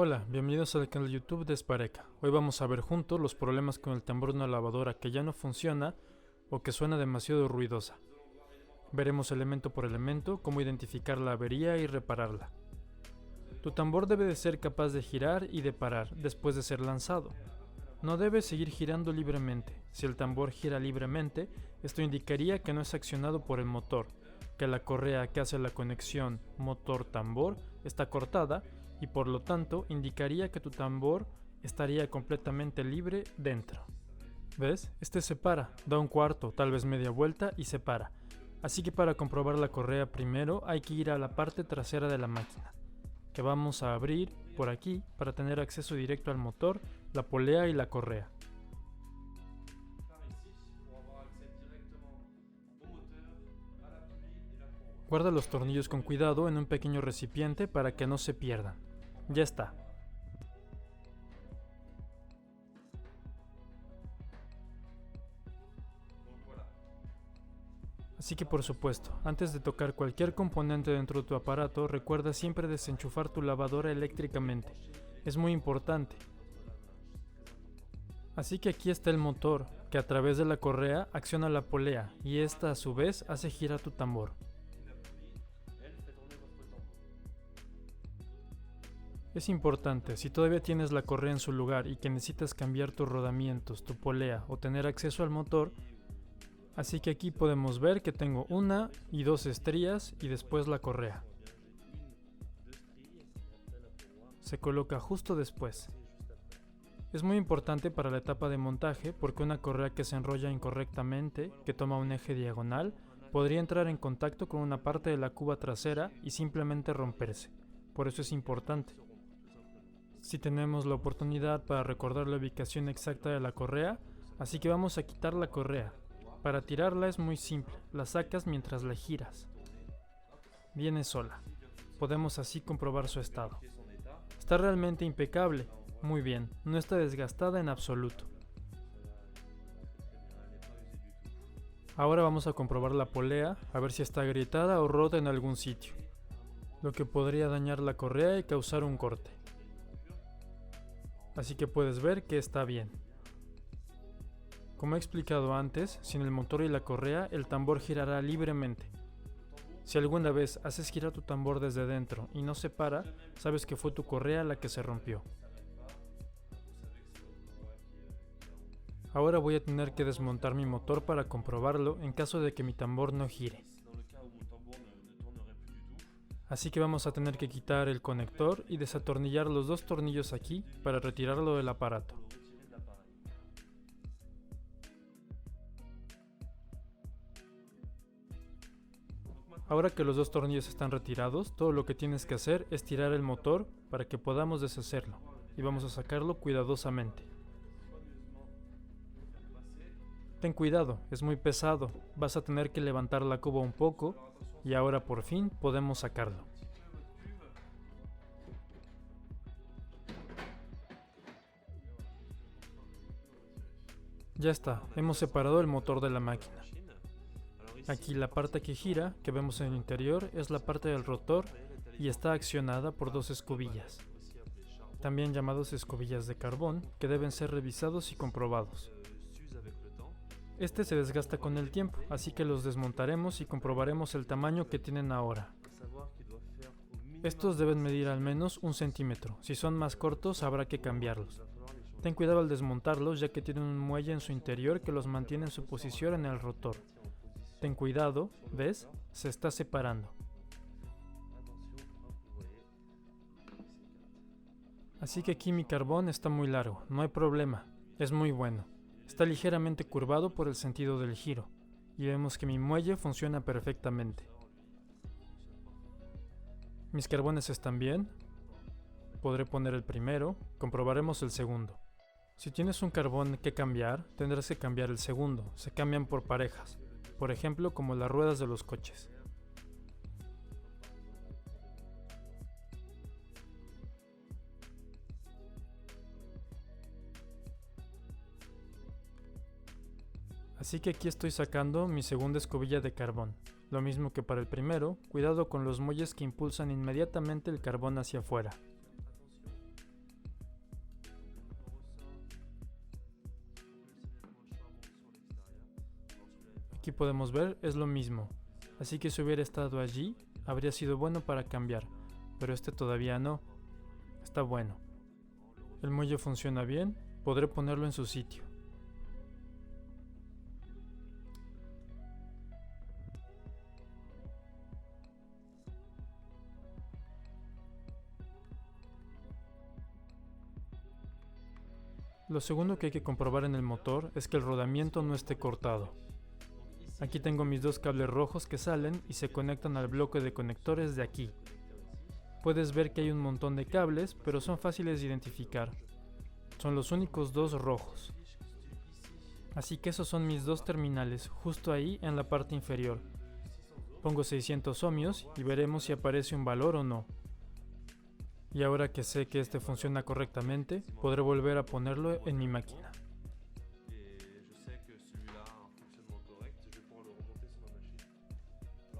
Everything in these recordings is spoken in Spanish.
Hola, bienvenidos al canal de YouTube de Spareca. Hoy vamos a ver juntos los problemas con el tambor de una lavadora que ya no funciona o que suena demasiado ruidosa. Veremos elemento por elemento cómo identificar la avería y repararla. Tu tambor debe de ser capaz de girar y de parar después de ser lanzado. No debe seguir girando libremente. Si el tambor gira libremente, esto indicaría que no es accionado por el motor, que la correa que hace la conexión motor-tambor está cortada y por lo tanto indicaría que tu tambor estaría completamente libre dentro. ¿Ves? Este se para, da un cuarto, tal vez media vuelta y se para. Así que para comprobar la correa primero hay que ir a la parte trasera de la máquina, que vamos a abrir por aquí para tener acceso directo al motor, la polea y la correa. Guarda los tornillos con cuidado en un pequeño recipiente para que no se pierdan. Ya está. Así que por supuesto, antes de tocar cualquier componente dentro de tu aparato, recuerda siempre desenchufar tu lavadora eléctricamente. Es muy importante. Así que aquí está el motor, que a través de la correa acciona la polea y esta a su vez hace girar tu tambor. Es importante, si todavía tienes la correa en su lugar y que necesitas cambiar tus rodamientos, tu polea o tener acceso al motor, así que aquí podemos ver que tengo una y dos estrías y después la correa. Se coloca justo después. Es muy importante para la etapa de montaje porque una correa que se enrolla incorrectamente, que toma un eje diagonal, podría entrar en contacto con una parte de la cuba trasera y simplemente romperse. Por eso es importante. Si tenemos la oportunidad para recordar la ubicación exacta de la correa, así que vamos a quitar la correa. Para tirarla es muy simple, la sacas mientras la giras. Viene sola. Podemos así comprobar su estado. Está realmente impecable. Muy bien, no está desgastada en absoluto. Ahora vamos a comprobar la polea, a ver si está agrietada o rota en algún sitio, lo que podría dañar la correa y causar un corte. Así que puedes ver que está bien. Como he explicado antes, sin el motor y la correa, el tambor girará libremente. Si alguna vez haces girar tu tambor desde dentro y no se para, sabes que fue tu correa la que se rompió. Ahora voy a tener que desmontar mi motor para comprobarlo en caso de que mi tambor no gire. Así que vamos a tener que quitar el conector y desatornillar los dos tornillos aquí para retirarlo del aparato. Ahora que los dos tornillos están retirados, todo lo que tienes que hacer es tirar el motor para que podamos deshacerlo, y vamos a sacarlo cuidadosamente. Ten cuidado, es muy pesado, vas a tener que levantar la cuba un poco, y ahora por fin podemos sacarlo. Ya está, hemos separado el motor de la máquina. Aquí la parte que gira, que vemos en el interior, es la parte del rotor y está accionada por dos escobillas, también llamados escobillas de carbón, que deben ser revisados y comprobados. Este se desgasta con el tiempo, así que los desmontaremos y comprobaremos el tamaño que tienen ahora. Estos deben medir al menos 1 centímetro, si son más cortos habrá que cambiarlos. Ten cuidado al desmontarlos ya que tienen un muelle en su interior que los mantiene en su posición en el rotor. Ten cuidado, ¿ves? Se está separando. Así que aquí mi carbón está muy largo, no hay problema, es muy bueno. Está ligeramente curvado por el sentido del giro, y vemos que mi muelle funciona perfectamente. Mis carbones están bien. Podré poner el primero, comprobaremos el segundo. Si tienes un carbón que cambiar, tendrás que cambiar el segundo, se cambian por parejas, por ejemplo como las ruedas de los coches. Así que aquí estoy sacando mi segunda escobilla de carbón. Lo mismo que para el primero, cuidado con los muelles que impulsan inmediatamente el carbón hacia afuera. aquí podemos ver es lo mismo, así que si hubiera estado allí, habría sido bueno para cambiar, pero este todavía no. Está bueno. El muelle funciona bien, podré ponerlo en su sitio. Lo segundo que hay que comprobar en el motor es que el rodamiento no esté cortado. Aquí tengo mis dos cables rojos que salen y se conectan al bloque de conectores de aquí. Puedes ver que hay un montón de cables, pero son fáciles de identificar. Son los únicos dos rojos. Así que esos son mis dos terminales, justo ahí en la parte inferior. Pongo 600 ohmios y veremos si aparece un valor o no. Y ahora que sé que este funciona correctamente, podré volver a ponerlo en mi máquina.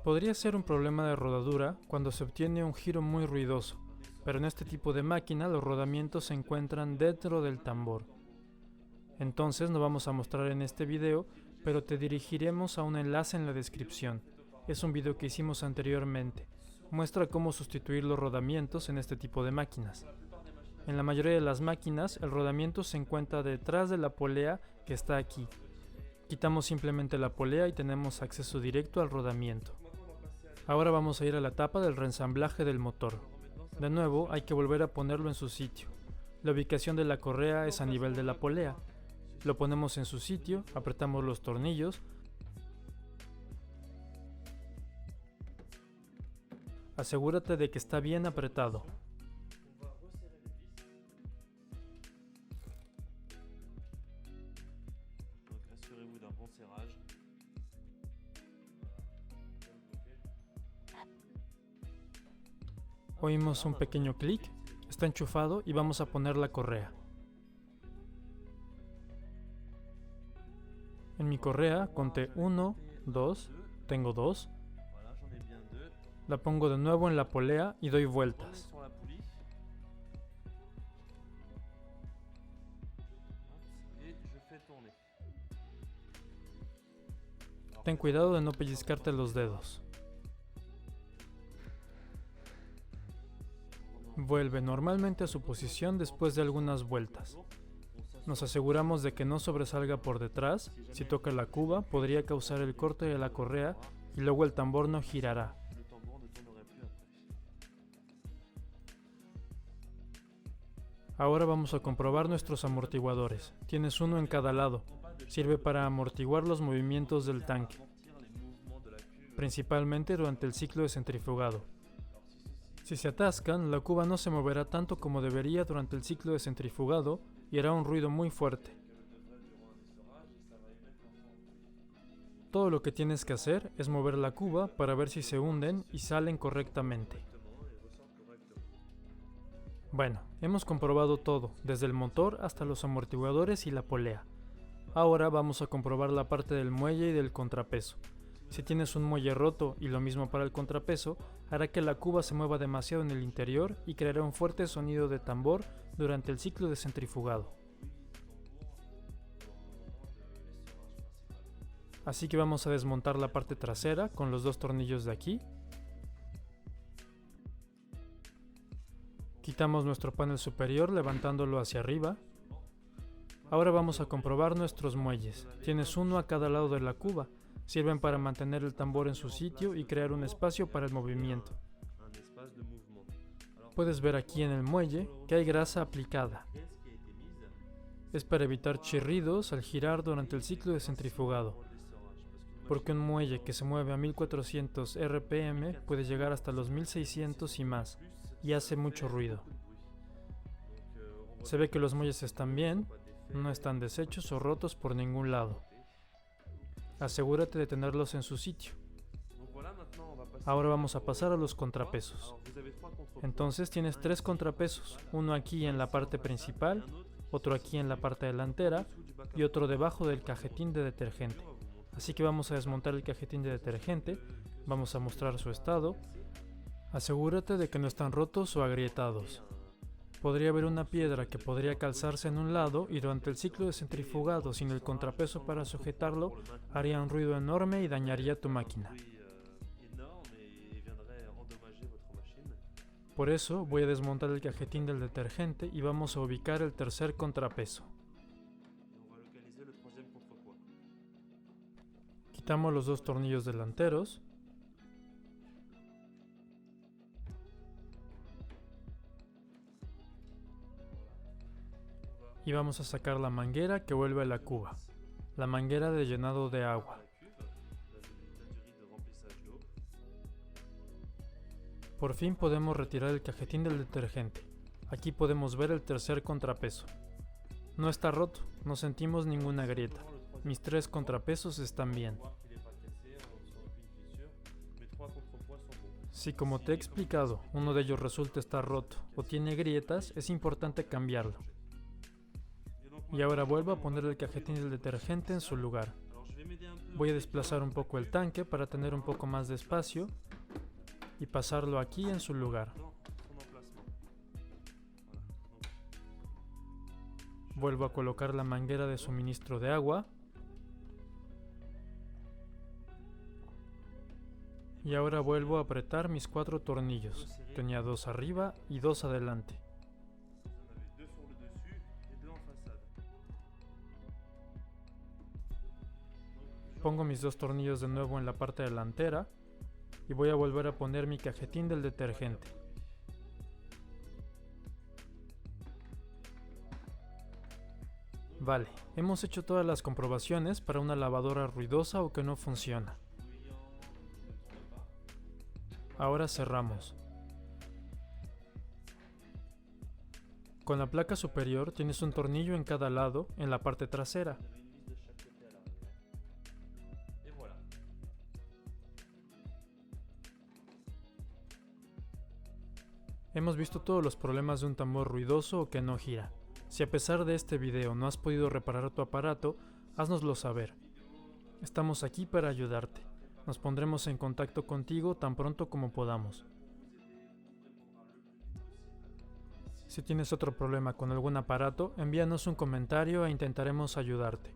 Podría ser un problema de rodadura cuando se obtiene un giro muy ruidoso, pero en este tipo de máquina los rodamientos se encuentran dentro del tambor. Entonces no vamos a mostrar en este video, pero te dirigiremos a un enlace en la descripción. Es un video que hicimos anteriormente. Muestra cómo sustituir los rodamientos en este tipo de máquinas. En la mayoría de las máquinas, el rodamiento se encuentra detrás de la polea que está aquí. Quitamos simplemente la polea y tenemos acceso directo al rodamiento. Ahora vamos a ir a la etapa del reensamblaje del motor. De nuevo, hay que volver a ponerlo en su sitio. La ubicación de la correa es a nivel de la polea. Lo ponemos en su sitio, apretamos los tornillos. Asegúrate de que está bien apretado. Oímos un pequeño clic, está enchufado y vamos a poner la correa. En mi correa conté 1, 2, tengo 2. La pongo de nuevo en la polea y doy vueltas. Ten cuidado de no pellizcarte los dedos. Vuelve normalmente a su posición después de algunas vueltas. Nos aseguramos de que no sobresalga por detrás. Si toca la cuba, podría causar el corte de la correa y luego el tambor no girará. Ahora vamos a comprobar nuestros amortiguadores. Tienes uno en cada lado. Sirve para amortiguar los movimientos del tanque, principalmente durante el ciclo de centrifugado. Si se atascan, la cuba no se moverá tanto como debería durante el ciclo de centrifugado y hará un ruido muy fuerte. Todo lo que tienes que hacer es mover la cuba para ver si se hunden y salen correctamente. Bueno, hemos comprobado todo, desde el motor hasta los amortiguadores y la polea. Ahora vamos a comprobar la parte del muelle y del contrapeso. Si tienes un muelle roto y lo mismo para el contrapeso, hará que la cuba se mueva demasiado en el interior y creará un fuerte sonido de tambor durante el ciclo de centrifugado. Así que vamos a desmontar la parte trasera con los dos tornillos de aquí. Quitamos nuestro panel superior levantándolo hacia arriba. Ahora vamos a comprobar nuestros muelles. Tienes uno a cada lado de la cuba. Sirven para mantener el tambor en su sitio y crear un espacio para el movimiento. Puedes ver aquí en el muelle que hay grasa aplicada. Es para evitar chirridos al girar durante el ciclo de centrifugado, porque un muelle que se mueve a 1400 RPM puede llegar hasta los 1600 y más, y hace mucho ruido. Se ve que los muelles están bien, no están deshechos o rotos por ningún lado. Asegúrate de tenerlos en su sitio. Ahora vamos a pasar a los contrapesos. Entonces tienes 3 contrapesos, uno aquí en la parte principal, otro aquí en la parte delantera y otro debajo del cajetín de detergente. Así que vamos a desmontar el cajetín de detergente, vamos a mostrar su estado. Asegúrate de que no están rotos o agrietados. Podría haber una piedra que podría calzarse en un lado y durante el ciclo de centrifugado sin el contrapeso para sujetarlo haría un ruido enorme y dañaría tu máquina. Por eso voy a desmontar el cajetín del detergente y vamos a ubicar el tercer contrapeso. Quitamos los dos tornillos delanteros. Y vamos a sacar la manguera que vuelve a la cuba, la manguera de llenado de agua. Por fin podemos retirar el cajetín del detergente. Aquí podemos ver el tercer contrapeso. No está roto, no sentimos ninguna grieta. Mis 3 contrapesos están bien. Si, como te he explicado, uno de ellos resulta estar roto o tiene grietas, es importante cambiarlo. Y ahora vuelvo a poner el cajetín del detergente en su lugar. Voy a desplazar un poco el tanque para tener un poco más de espacio y pasarlo aquí en su lugar. Vuelvo a colocar la manguera de suministro de agua. Y ahora vuelvo a apretar mis 4 tornillos. Tenía 2 arriba y 2 adelante. Pongo mis 2 tornillos de nuevo en la parte delantera y voy a volver a poner mi cajetín del detergente. Vale, hemos hecho todas las comprobaciones para una lavadora ruidosa o que no funciona. Ahora cerramos. Con la placa superior tienes un tornillo en cada lado en la parte trasera. Hemos visto todos los problemas de un tambor ruidoso o que no gira. Si a pesar de este video no has podido reparar tu aparato, háznoslo saber. Estamos aquí para ayudarte. Nos pondremos en contacto contigo tan pronto como podamos. Si tienes otro problema con algún aparato, envíanos un comentario e intentaremos ayudarte.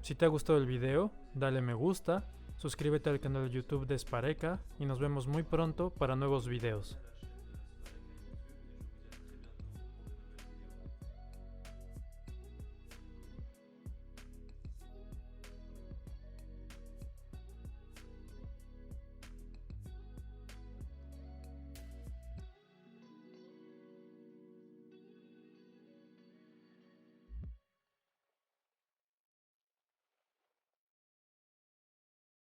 Si te ha gustado el video, dale me gusta, suscríbete al canal de YouTube de Spareca y nos vemos muy pronto para nuevos videos.